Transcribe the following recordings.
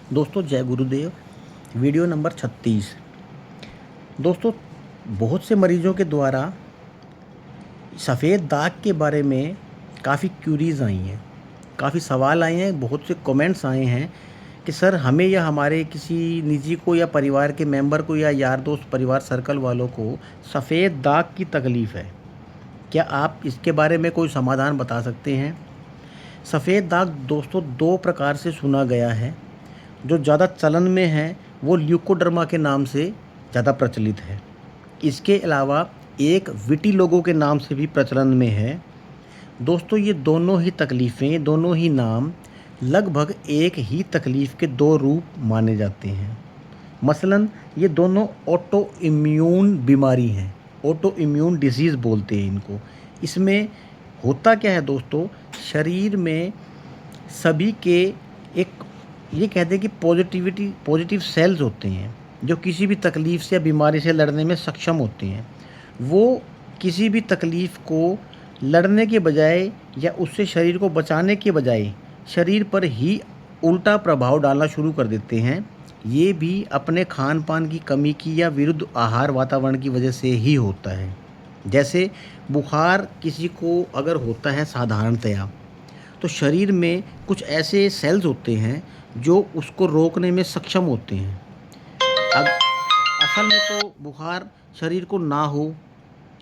दोस्तों जय गुरुदेव। Video number 36। दोस्तों, बहुत से मरीजों के द्वारा सफ़ेद दाग के बारे में काफ़ी क्यूरीज आई हैं, काफ़ी सवाल आए हैं, बहुत से कमेंट्स आए हैं कि सर हमें या हमारे किसी निजी को या परिवार के मेंबर को या यार दोस्त परिवार सर्कल वालों को सफ़ेद दाग की तकलीफ़ है, क्या आप इसके बारे में कोई समाधान बता सकते हैं। सफ़ेद दाग दोस्तों दो प्रकार से सुना गया है। जो ज़्यादा चलन में है वो ल्यूकोडर्मा के नाम से ज़्यादा प्रचलित है। इसके अलावा एक विटिलोगो के नाम से भी प्रचलन में है। दोस्तों ये दोनों ही तकलीफ़ें, दोनों ही नाम लगभग एक ही तकलीफ़ के दो रूप माने जाते हैं। मसलन ये दोनों ऑटो इम्यून बीमारी हैं, ऑटो इम्यून डिजीज़ बोलते हैं इनको। इसमें होता क्या है दोस्तों, शरीर में सभी के एक ये कहते हैं कि पॉजिटिव सेल्स होते हैं जो किसी भी तकलीफ़ से या बीमारी से लड़ने में सक्षम होते हैं। वो किसी भी तकलीफ़ को लड़ने के बजाय या उससे शरीर को बचाने के बजाय शरीर पर ही उल्टा प्रभाव डालना शुरू कर देते हैं। ये भी अपने खान पान की कमी की या विरुद्ध आहार वातावरण की वजह से ही होता है। जैसे बुखार किसी को अगर होता है साधारणतया, तो शरीर में कुछ ऐसे सेल्स होते हैं जो उसको रोकने में सक्षम होते हैं। अब असल में तो बुखार शरीर को ना हो,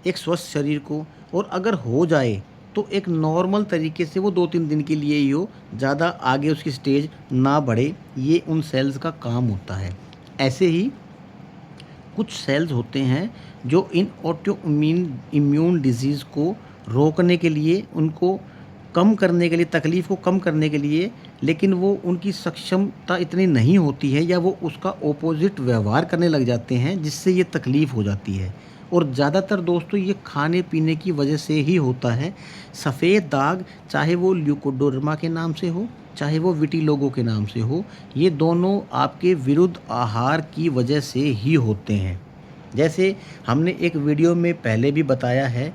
एक स्वस्थ शरीर को, और अगर हो जाए तो एक नॉर्मल तरीके से वो 2-3 दिन के लिए ही हो, ज़्यादा आगे उसकी स्टेज ना बढ़े। ये उन सेल्स का काम होता है। ऐसे ही कुछ सेल्स होते हैं जो इन ऑटो इम्यून डिजीज़ को रोकने के लिए, उनको कम करने के लिए, तकलीफ़ को कम करने के लिए, लेकिन वो उनकी सक्षमता इतनी नहीं होती है या वो उसका ऑपोजिट व्यवहार करने लग जाते हैं जिससे ये तकलीफ़ हो जाती है। और ज़्यादातर दोस्तों ये खाने पीने की वजह से ही होता है। सफ़ेद दाग चाहे वो ल्यूकोडर्मा के नाम से हो, चाहे वो विटिलोगो के नाम से हो, ये दोनों आपके विरुद्ध आहार की वजह से ही होते हैं। जैसे हमने एक वीडियो में पहले भी बताया है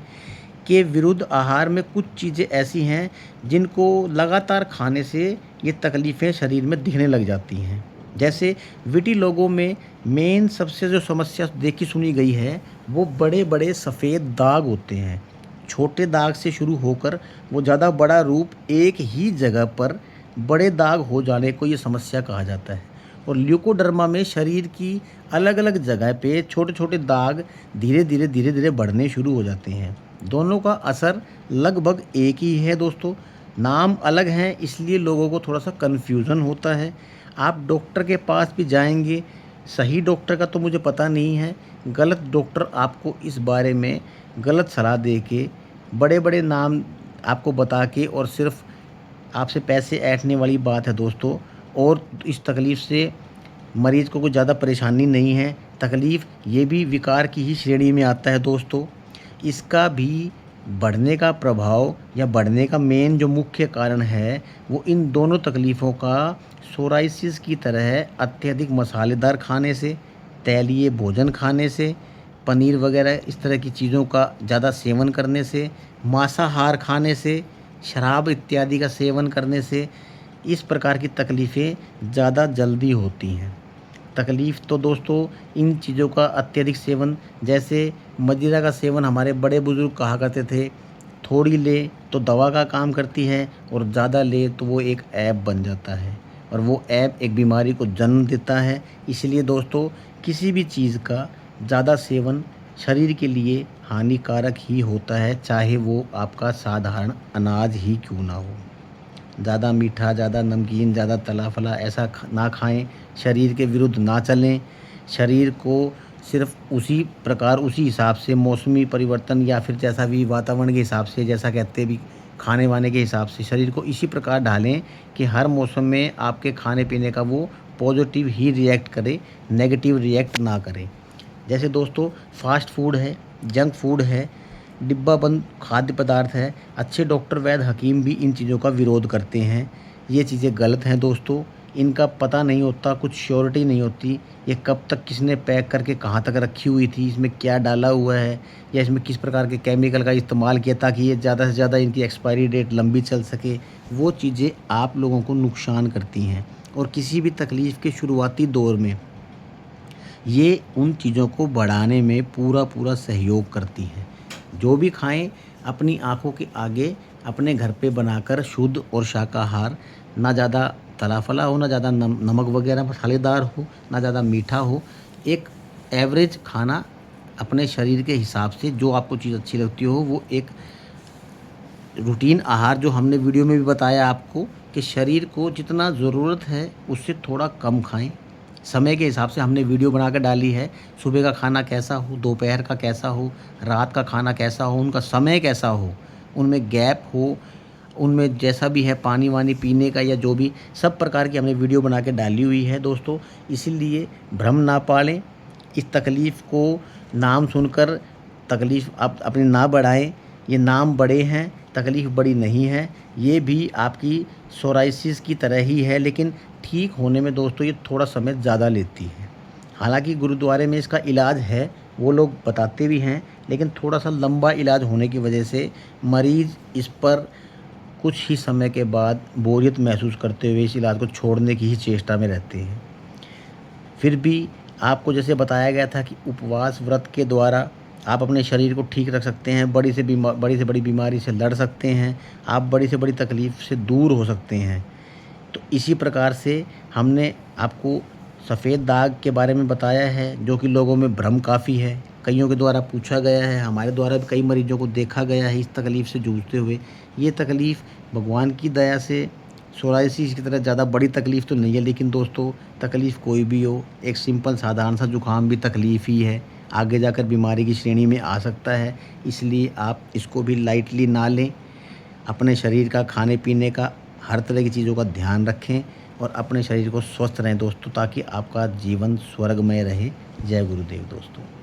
कि विरुद्ध आहार में कुछ चीज़ें ऐसी हैं जिनको लगातार खाने से ये तकलीफ़ें शरीर में दिखने लग जाती हैं। जैसे विटिलोगो में मेन सबसे जो समस्या देखी सुनी गई है वो बड़े बड़े सफ़ेद दाग होते हैं। छोटे दाग से शुरू होकर वो ज़्यादा बड़ा रूप एक ही जगह पर बड़े दाग हो जाने को ये समस्या कहा जाता है। और ल्यूकोडर्मा में शरीर की अलग अलग जगह पे छोटे छोटे दाग धीरे धीरे बढ़ने शुरू हो जाते हैं। दोनों का असर लगभग एक ही है दोस्तों, नाम अलग हैं, इसलिए लोगों को थोड़ा सा कन्फ्यूज़न होता है। आप डॉक्टर के पास भी जाएंगे, सही डॉक्टर का तो मुझे पता नहीं है, गलत डॉक्टर आपको इस बारे में गलत सलाह दे के, बड़े बड़े नाम आपको बता के, और सिर्फ आपसे पैसे ऐंठने वाली बात है दोस्तों। और इस तकलीफ़ से मरीज़ को कोई ज़्यादा परेशानी नहीं है। तकलीफ़ ये भी विकार की ही श्रेणी में आता है दोस्तों। इसका भी बढ़ने का प्रभाव या बढ़ने का मेन जो मुख्य कारण है वो इन दोनों तकलीफ़ों का सोराइसिस की तरह है। अत्यधिक मसालेदार खाने से, तैलीय भोजन खाने से, पनीर वगैरह इस तरह की चीज़ों का ज़्यादा सेवन करने से, मांसाहार खाने से, शराब इत्यादि का सेवन करने से इस प्रकार की तकलीफ़ें ज़्यादा जल्दी होती हैं। तकलीफ़ तो दोस्तों इन चीज़ों का अत्यधिक सेवन, जैसे मदिरा का सेवन हमारे बड़े बुज़ुर्ग कहा करते थे, थोड़ी ले तो दवा का काम करती है और ज़्यादा ले तो वो एक ऐब बन जाता है, और वो ऐब एक बीमारी को जन्म देता है। इसलिए दोस्तों किसी भी चीज़ का ज़्यादा सेवन शरीर के लिए हानिकारक ही होता है, चाहे वो आपका साधारण अनाज ही क्यों ना हो। ज़्यादा मीठा, ज़्यादा नमकीन, ज़्यादा तला फला ऐसा ना खाएं, शरीर के विरुद्ध ना चलें। शरीर को सिर्फ उसी प्रकार, उसी हिसाब से, मौसमी परिवर्तन या फिर जैसा भी वातावरण के हिसाब से, जैसा कहते भी खाने वाने के हिसाब से शरीर को इसी प्रकार ढालें कि हर मौसम में आपके खाने पीने का वो पॉजिटिव ही रिएक्ट करे, नेगेटिव रिएक्ट ना करे। जैसे दोस्तों फास्ट फूड है, जंक फूड है, डिब्बा बंद खाद्य पदार्थ है, अच्छे डॉक्टर वैद्य हकीम भी इन चीज़ों का विरोध करते हैं। ये चीज़ें गलत हैं दोस्तों, इनका पता नहीं होता, कुछ श्योरिटी नहीं होती, ये कब तक किसने पैक करके कहाँ तक रखी हुई थी, इसमें क्या डाला हुआ है, या इसमें किस प्रकार के केमिकल का इस्तेमाल किया ताकि ये ज़्यादा से ज़्यादा इनकी एक्सपायरी डेट लंबी चल सके। वो चीज़ें आप लोगों को नुकसान करती हैं। और किसी भी तकलीफ़ के शुरुआती दौर में ये उन चीज़ों को बढ़ाने में पूरा सहयोग करती हैं। जो भी खाएँ अपनी आँखों के आगे अपने घर पे बनाकर शुद्ध और शाकाहार, ना ज़्यादा तला-फला हो, ना ज़्यादा नमक वग़ैरह मसालेदार हो, ना ज़्यादा मीठा हो। एक एवरेज खाना अपने शरीर के हिसाब से जो आपको चीज़ अच्छी लगती हो, वो एक रूटीन आहार जो हमने वीडियो में भी बताया आपको कि शरीर को जितना ज़रूरत है उससे थोड़ा कम खाएँ। समय के हिसाब से हमने वीडियो बना के डाली है, सुबह का खाना कैसा हो, दोपहर का कैसा हो, रात का खाना कैसा हो, उनका समय कैसा हो, उनमें गैप हो, उनमें जैसा भी है पानी-वानी पीने का या जो भी सब प्रकार की हमने वीडियो बना के डाली हुई है दोस्तों। इसीलिए भ्रम ना पालें, इस तकलीफ़ को नाम सुनकर तकलीफ़ आप अपनी ना बढ़ाएँ। ये नाम बड़े हैं, तकलीफ़ बड़ी नहीं है। ये भी आपकी सोराइसिस की तरह ही है, लेकिन ठीक होने में दोस्तों ये थोड़ा समय ज़्यादा लेती है। हालाँकि गुरुद्वारे में इसका इलाज है, वो लोग बताते भी हैं, लेकिन थोड़ा-सा लंबा इलाज होने की वजह से मरीज़ इस पर कुछ ही समय के बाद बोरियत महसूस करते हुए इस इलाज को छोड़ने की ही चेष्टा में रहते हैं। फिर भी आपको जैसे बताया गया था कि उपवास व्रत के द्वारा आप अपने शरीर को ठीक रख सकते हैं, बड़ी से बड़ी बीमारी से लड़ सकते हैं, आप बड़ी से बड़ी तकलीफ़ से दूर हो सकते हैं। तो इसी प्रकार से हमने आपको सफ़ेद दाग के बारे में बताया है, जो कि लोगों में भ्रम काफ़ी है। कइयों के द्वारा पूछा गया है, हमारे द्वारा भी कई मरीजों को देखा गया है इस तकलीफ़ से जूझते हुए। ये तकलीफ़ भगवान की दया से सोराइसिस की तरह ज़्यादा बड़ी तकलीफ़ तो नहीं है, लेकिन दोस्तों तकलीफ़ कोई भी हो, एक सिंपल साधारण सा जुकाम भी तकलीफ़ ही है, आगे जाकर बीमारी की श्रेणी में आ सकता है। इसलिए आप इसको भी लाइटली ना लें। अपने शरीर का, खाने-पीने का, हर तरह की चीज़ों का ध्यान रखें और अपने शरीर को स्वस्थ रहें दोस्तों, ताकि आपका जीवन स्वर्गमय रहे। जय गुरुदेव दोस्तों।